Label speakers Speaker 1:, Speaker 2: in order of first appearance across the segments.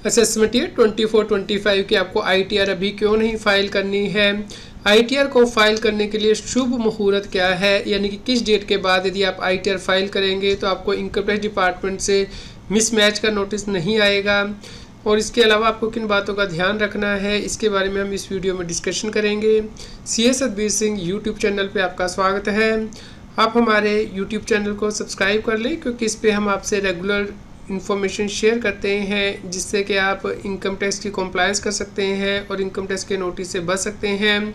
Speaker 1: Assessment year 24-25 की आपको ITR अभी क्यों नहीं फाइल करनी है। ITR को फाइल करने के लिए शुभ मुहूर्त क्या है, यानी कि किस डेट के बाद यदि आप ITR फाइल करेंगे तो आपको इनकम टैक्स डिपार्टमेंट से मिसमैच का नोटिस नहीं आएगा। और इसके अलावा आपको किन बातों का ध्यान रखना है, इसके बारे में हम इस वीडियो में डिस्कशन करेंगे। CA Satbir Singh YouTube channel पे आपका स्वागत है। आप हमारे यूट्यूब चैनल को सब्सक्राइब कर लें, क्योंकि इस पे हम आपसे रेगुलर इन्फॉर्मेशन शेयर करते हैं, जिससे कि आप इनकम टैक्स की कॉम्प्लायंस कर सकते हैं और इनकम टैक्स के नोटिस से बच सकते हैं।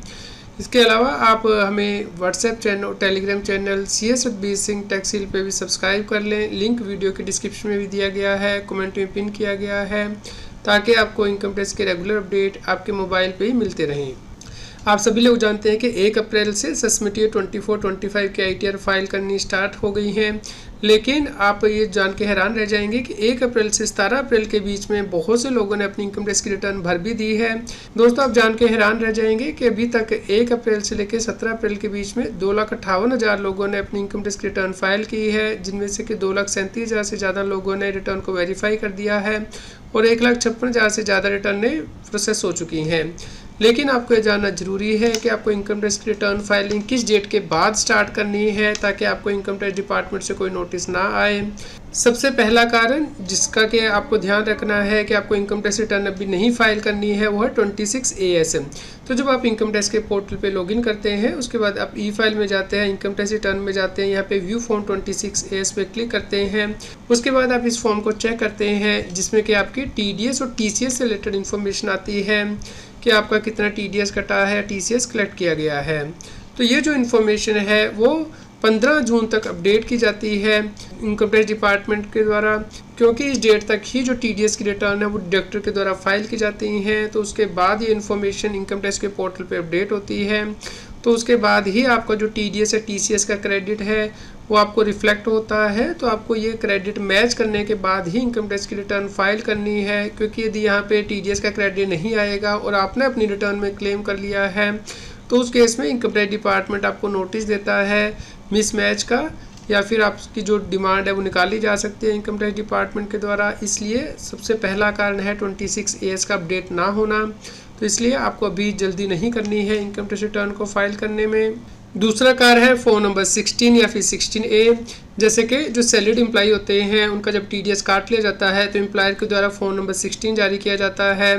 Speaker 1: इसके अलावा आप हमें व्हाट्सएप चैनल और Telegram channel CA Satbir Singh tax hill पे भी सब्सक्राइब कर लें। लिंक वीडियो के डिस्क्रिप्शन में भी दिया गया है, कमेंट में पिन किया गया है, ताकि आपको इनकम टैक्स के रेगुलर अपडेट आपके मोबाइल पे ही मिलते रहें। आप सभी लोग जानते हैं कि 1 अप्रैल से असेसमेंट ईयर 24-25 की ITR फाइल करनी स्टार्ट हो गई हैं, लेकिन आप ये जान के हैरान रह जाएंगे कि 1 अप्रैल से 17 अप्रैल के बीच में बहुत से लोगों ने अपनी इनकम टैक्स की रिटर्न भर भी दी है। दोस्तों, आप जान के हैरान रह जाएंगे कि अभी तक 1 अप्रैल से लेकर 17 अप्रैल के बीच में 2,58,000 लोगों ने अपनी इनकम टैक्स की रिटर्न फाइल की है, जिनमें से कि 2,37,000 से ज़्यादा लोगों ने रिटर्न को वेरीफाई कर दिया है और 1,56,000 से ज़्यादा रिटर्नें प्रोसेस हो चुकी हैं। लेकिन आपको ये जानना जरूरी है कि आपको इनकम टैक्स की रिटर्न फाइलिंग किस डेट के बाद स्टार्ट करनी है, ताकि आपको इनकम टैक्स डिपार्टमेंट से कोई नोटिस ना आए। सबसे पहला कारण जिसका कि आपको ध्यान रखना है कि आपको इनकम टैक्स रिटर्न अभी नहीं फाइल करनी है, वो है 26 AS। तो जब आप इनकम टैक्स के पोर्टल पे लॉगिन करते हैं, उसके बाद आप ई फाइल में जाते हैं, इनकम टैक्स रिटर्न में जाते हैं, यहाँ पे व्यू फॉर्म 26 AS पे क्लिक करते हैं। उसके बाद आप इस फॉर्म को चेक करते हैं, जिसमें कि आपकी TDS और TCS से रिलेटेड इन्फॉर्मेशन आती है कि आपका कितना TDS कटा है, TCS कलेक्ट किया गया है। तो ये जो इन्फॉर्मेशन है वो 15 जून तक अपडेट की जाती है इनकम टैक्स डिपार्टमेंट के द्वारा, क्योंकि इस डेट तक ही जो TDS की रिटर्न है वो डिडक्टर के द्वारा फाइल की जाती हैं। तो उसके बाद ये इन्फॉर्मेशन इनकम टैक्स के पोर्टल पे अपडेट होती है। तो उसके बाद ही आपका जो TDS है, TCS का क्रेडिट है, वो आपको रिफ्लेक्ट होता है। तो आपको ये क्रेडिट मैच करने के बाद ही इनकम टैक्स की रिटर्न फाइल करनी है, क्योंकि यदि यहाँ पे TDS का क्रेडिट नहीं आएगा और आपने अपनी रिटर्न में क्लेम कर लिया है, तो उस केस में इनकम टैक्स डिपार्टमेंट आपको नोटिस देता है मिसमैच का, या फिर आपकी जो डिमांड है वो निकाली जा सकती है इनकम टैक्स डिपार्टमेंट के द्वारा। इसलिए सबसे पहला कारण है 26 AS का अपडेट ना होना। तो इसलिए आपको अभी जल्दी नहीं करनी है इनकम टैक्स रिटर्न को फाइल करने में। दूसरा कार्य है फॉर्म नंबर 16 या फिर 16A। जैसे कि जो सैलरीड एम्प्लॉय होते हैं, उनका जब TDS काट लिया जाता है तो एम्प्लॉयर के द्वारा फॉर्म नंबर 16 जारी किया जाता है।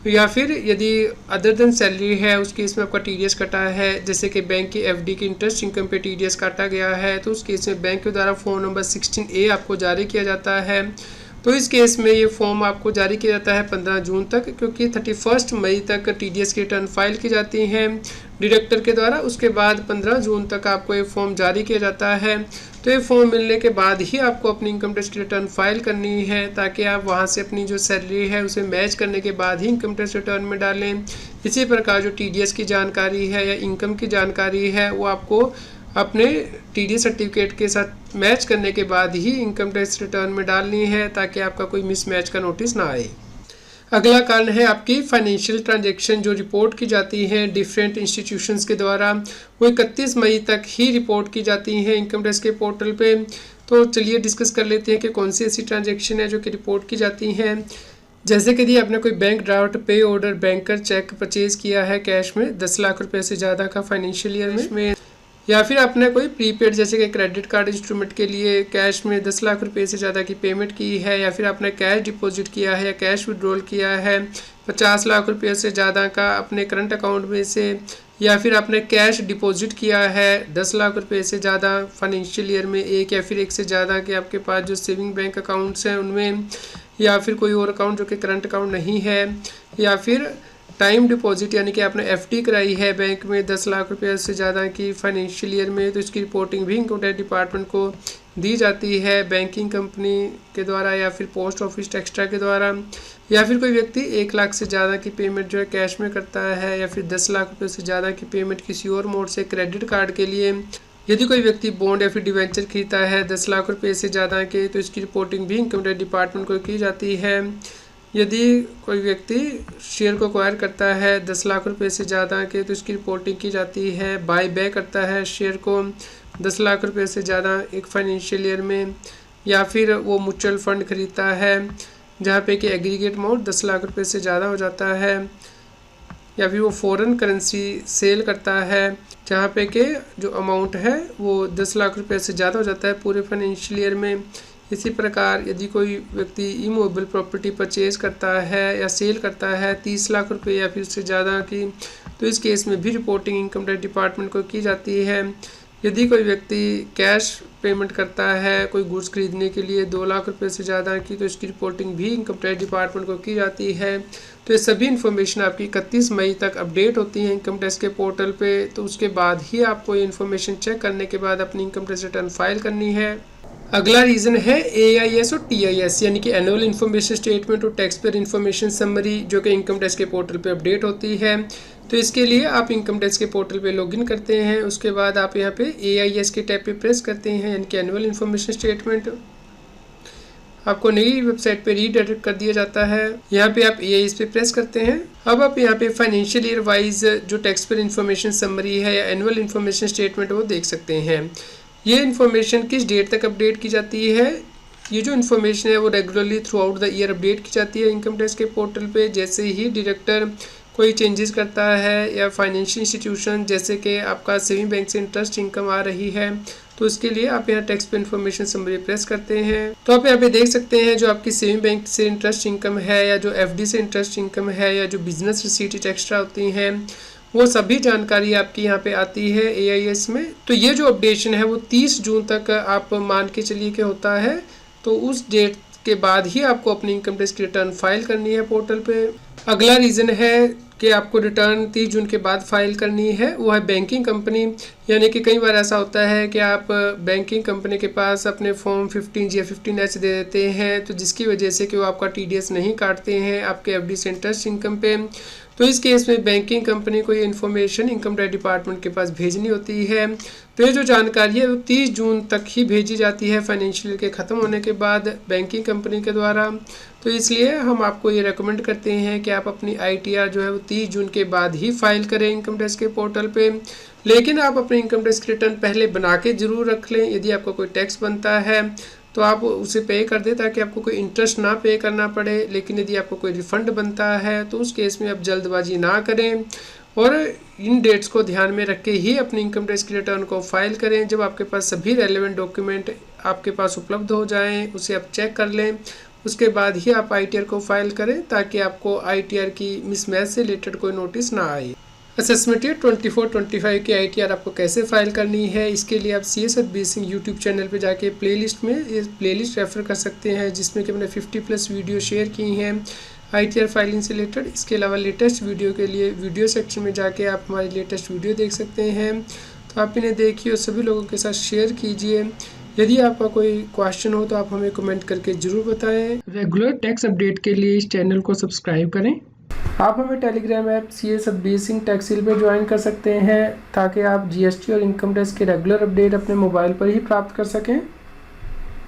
Speaker 1: या फिर यदि अदर देन सैलरी है, उस केस में आपका TDS कटा है, जैसे कि बैंक की FD की इंटरेस्ट इनकम पे TDS काटा गया है, तो उस केस में बैंक के द्वारा फॉर्म नंबर 16A आपको जारी किया जाता है। तो इस केस में ये फॉर्म आपको जारी किया जाता है 15 जून तक, क्योंकि 31 मई तक TDS की रिटर्न फाइल की जाती हैं डिडक्टर के द्वारा। उसके बाद 15 जून तक आपको ये फॉर्म जारी किया जाता है। तो ये फॉर्म मिलने के बाद ही आपको अपनी इनकम टैक्स की रिटर्न फाइल करनी है, ताकि आप वहाँ से अपनी जो सैलरी है उसे मैच करने के बाद ही इनकम टैक्स रिटर्न में डालें। इसी प्रकार जो TDS की जानकारी है या इनकम की जानकारी है, वो आपको अपने TDS सर्टिफिकेट के साथ मैच करने के बाद ही इनकम टैक्स रिटर्न में डालनी है, ताकि आपका कोई मिसमैच का नोटिस ना आए। अगला कारण है आपकी फाइनेंशियल ट्रांजैक्शन जो रिपोर्ट की जाती हैं डिफरेंट इंस्टीट्यूशंस के द्वारा, वो 31 मई तक ही रिपोर्ट की जाती हैं इनकम टैक्स के पोर्टल पे। तो चलिए डिस्कस कर लेते हैं कि कौन सी ऐसी ट्रांजैक्शन है जो कि रिपोर्ट की जाती हैं। जैसे कि यदि आपने कोई बैंक ड्राफ्ट, पे ऑर्डर, बैंकर चेक परचेज किया है कैश में 10 लाख रुपए से ज़्यादा का फाइनेंशियल ईयर में, या फिर आपने कोई प्रीपेड जैसे कि क्रेडिट कार्ड इंस्ट्रूमेंट के लिए कैश में 10 लाख रुपए से ज़्यादा की पेमेंट की है, या फिर आपने कैश डिपॉजिट किया है या कैश विड्रॉल किया है 50 लाख रुपए से ज़्यादा का अपने करंट अकाउंट में से, या फिर आपने कैश डिपॉजिट किया है 10 लाख रुपए से ज़्यादा फाइनेंशियल ईयर में, एक या फिर एक से ज़्यादा के आपके पास जो सेविंग बैंक अकाउंट्स हैं उनमें, या फिर कोई और अकाउंट जो कि करंट अकाउंट नहीं है, या फिर टाइम डिपॉजिट यानी कि आपने FD कराई है बैंक में 10 लाख रुपये से ज़्यादा की फाइनेंशियल ईयर में, तो इसकी रिपोर्टिंग भी इनकम टैक्स डिपार्टमेंट को दी जाती है बैंकिंग कंपनी के द्वारा या फिर पोस्ट ऑफिस एक्स्ट्रा के द्वारा। या फिर कोई व्यक्ति 1 लाख से ज़्यादा की पेमेंट जो है कैश में करता है, या फिर 10 लाख रुपये से ज़्यादा की पेमेंट किसी और मोड से क्रेडिट कार्ड के लिए। यदि कोई व्यक्ति बॉन्ड या फिर डिवेंचर खरीदता है 10 लाख रुपये से ज़्यादा के, तो इसकी रिपोर्टिंग भी इनकम टैक्स डिपार्टमेंट को की जाती है। यदि कोई व्यक्ति शेयर को एक्वायर करता है 10 लाख रुपए से ज़्यादा के, तो इसकी रिपोर्टिंग की जाती है। बाय बैक करता है शेयर को 10 लाख रुपए से ज़्यादा एक फाइनेंशियल ईयर में, या फिर वो म्यूचुअल फंड खरीदता है जहाँ पे कि एग्रीगेट अमाउंट 10 लाख रुपए से ज़्यादा हो जाता है, या फिर वो फॉरेन करेंसी सेल करता है जहाँ पे कि जो अमाउंट है वो 10 लाख रुपए से ज़्यादा हो जाता है पूरे फाइनेंशियल ईयर में। इसी प्रकार यदि कोई व्यक्ति इमूवेबल प्रॉपर्टी परचेज करता है या सेल करता है 30 लाख रुपए या फिर उससे ज़्यादा की, तो इस केस में भी रिपोर्टिंग इनकम टैक्स डिपार्टमेंट को की जाती है। यदि कोई व्यक्ति कैश पेमेंट करता है कोई गुड्स खरीदने के लिए 2 लाख रुपए से ज़्यादा की, तो इसकी रिपोर्टिंग भी इनकम टैक्स डिपार्टमेंट को की जाती है। तो ये सभी इन्फॉर्मेशन आपकी 31 मई तक अपडेट होती है इनकम टैक्स के पोर्टल पे। तो उसके बाद ही आपको ये इन्फॉर्मेशन चेक करने के बाद अपनी इनकम टैक्स रिटर्न फाइल करनी है। अगला रीज़न है AIS और TIS यानी कि एनुअल इन्फॉर्मेशन स्टेटमेंट और टैक्स पेयर इन्फॉर्मेशन समरी, जो कि इनकम टैक्स के पोर्टल पे अपडेट होती है। तो इसके लिए आप इनकम टैक्स के पोर्टल पे लॉगिन करते हैं, उसके बाद आप यहाँ पे AIS के टैब पे प्रेस करते हैं यानी कि एनुअल इन्फॉर्मेशन स्टेटमेंट। आपको नई वेबसाइट पे रीडायरेक्ट कर दिया जाता है। यहाँ पे आप AIS पे प्रेस करते हैं। अब आप यहाँ पे फाइनेंशियल ईयर वाइज जो टैक्स पेयर इन्फॉर्मेशन समरी है या एनुअल इन्फॉर्मेशन स्टेटमेंट वो देख सकते हैं। ये इन्फॉर्मेशन किस डेट तक अपडेट की जाती है? ये जो इन्फॉर्मेशन है वो regularly through out the year update की जाती है इनकम टैक्स के पोर्टल पे। जैसे ही डायरेक्टर कोई चेंजेस करता है या फाइनेंशियल इंस्टीट्यूशन जैसे कि आपका सेविंग बैंक से इंटरेस्ट इनकम आ रही है, तो उसके लिए आप यहाँ टैक्स पे इन्फॉर्मेशन समरी प्रेस करते हैं। तो आप यहाँ पे देख सकते हैं जो आपकी सेविंग बैंक से इंटरेस्ट इनकम है या जो FD से इंटरेस्ट इनकम है या जो बिजनेस रिसीट एक्स्ट्रा होती हैं, वो सभी जानकारी आपकी यहाँ पे आती है AIS में। तो ये जो अपडेशन है वो 30 जून तक आप मान के चलिए कि होता है। तो उस डेट के बाद ही आपको अपनी इनकम टैक्स की रिटर्न फाइल करनी है पोर्टल पे। अगला रीज़न है कि आपको रिटर्न 30 जून के बाद फाइल करनी है, वो है बैंकिंग कंपनी। यानी कि कई बार ऐसा होता है कि आप बैंकिंग कंपनी के पास अपने फॉर्म 15G या 15H दे देते हैं, तो जिसकी वजह से कि वो आपका TDS नहीं काटते हैं आपके FD से इंटरेस्ट इनकम पे। तो इस केस में बैंकिंग कंपनी को ये इन्फॉर्मेशन इनकम टैक्स डिपार्टमेंट के पास भेजनी होती है। तो ये जो जानकारी है वो 30 जून तक ही भेजी जाती है फाइनेंशियल ईयर के ख़त्म होने के बाद बैंकिंग कंपनी के द्वारा। तो इसलिए हम आपको ये रेकमेंड करते हैं कि आप अपनी ITR जो है वो 30 जून के बाद ही फाइल करें इनकम टैक्स के पोर्टल पे। लेकिन आप अपनी इनकम टैक्स की रिटर्न पहले बना के ज़रूर रख लें। यदि आपका कोई टैक्स बनता है तो आप उसे पे कर दें ताकि आपको कोई इंटरेस्ट ना पे करना पड़े। लेकिन यदि आपको कोई रिफ़ंड बनता है तो उस केस में आप जल्दबाजी ना करें और इन डेट्स को ध्यान में रख के ही अपनी इनकम टैक्स की रिटर्न को फाइल करें। जब आपके पास सभी रेलेवेंट डॉक्यूमेंट आपके पास उपलब्ध हो जाएं, उसे आप चेक कर लें, उसके बाद ही आप ITR को फाइल करें ताकि आपको ITR की मिसमैच से रिलेटेड कोई नोटिस ना आए। असेसमेंट ईयर 24-25 की ITR आपको कैसे फाइल करनी है, इसके लिए आप CA सिंह यूट्यूब चैनल पे जाके प्लेलिस्ट में ये प्लेलिस्ट रेफ़र कर सकते हैं जिसमें कि मैंने 50+ वीडियो शेयर की हैं ITR फाइलिंग से रिलेटेड। इसके अलावा लेटेस्ट वीडियो के लिए वीडियो सेक्शन में जाके आप हमारी लेटेस्ट वीडियो देख सकते हैं। तो आप इन्हें देखिए और सभी लोगों के साथ शेयर कीजिए। यदि आपका कोई क्वेश्चन हो तो आप हमें कमेंट करके ज़रूर बताएं। रेगुलर टैक्स अपडेट के लिए इस चैनल को सब्सक्राइब करें। आप हमें Telegram app CA Singh tax hill पे ज्वाइन कर सकते हैं ताकि आप GST और इनकम टैक्स के रेगुलर अपडेट अपने मोबाइल पर ही प्राप्त कर सकें।